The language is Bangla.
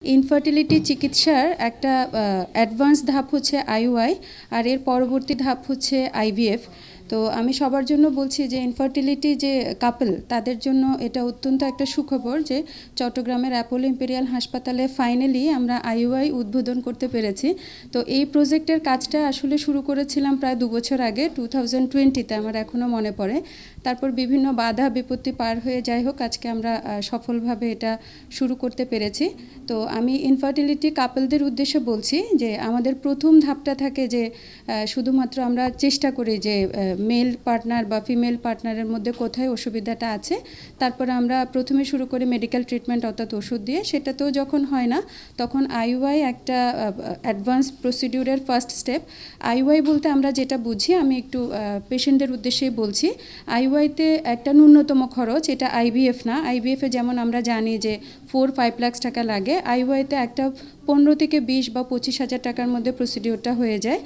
ইনফার্টিলিটি চিকিৎসার একটা অ্যাডভান্স ধাপ হচ্ছে আইইউআই, আর এর পরবর্তী ধাপ হচ্ছে আইভিএফ। তো আমি সবার জন্য বলছি যে ইনফার্টিলিটি যে কাপল তাদের জন্য এটা অত্যন্ত একটা সুখবর যে চট্টগ্রামের অ্যাপোলো ইম্পেরিয়াল হাসপাতালে ফাইনালি আমরা আইইউআই উদ্বোধন করতে পেরেছি। তো এই প্রজেক্টের কাজটা আসলে শুরু করেছিলাম প্রায় 2 বছর আগে 2020-তে, আমার এখনও মনে পড়ে। তারপর বিভিন্ন বাধা বিপত্তি পার হয়ে যাই হোক আজকে আমরা সফলভাবে এটা শুরু করতে পেরেছি। তো আমি ইনফার্টিলিটি কাপলদের উদ্দেশ্যে বলছি যে আমাদের প্রথম ধাপটা থাকে যে শুধুমাত্র আমরা চেষ্টা করি যে মেল পার্টনার বা ফিমেল পার্টনারের মধ্যে কোথায় অসুবিধাটা আছে। তারপরে আমরা প্রথমে শুরু করি মেডিকেল ট্রিটমেন্ট অর্থাৎ ওষুধ দিয়ে। সেটাতেও যখন হয় না তখন আইইউআই একটা অ্যাডভান্স প্রসিডিউরের ফার্স্ট স্টেপ। আইইউআই বলতে আমরা যেটা বুঝি আমি একটু পেশেন্টদের উদ্দেশ্যেই বলছি। আইইউআইতে একটা ন্যূনতম খরচ, এটা আইভিএফ না। আইভিএফে যেমন আমরা জানি যে 4-5 লাখ টাকা লাগে, আইইউআইতে একটা 15 থেকে 20 বা 25 হাজার টাকার মধ্যে প্রসিডিউরটা হয়ে যায়।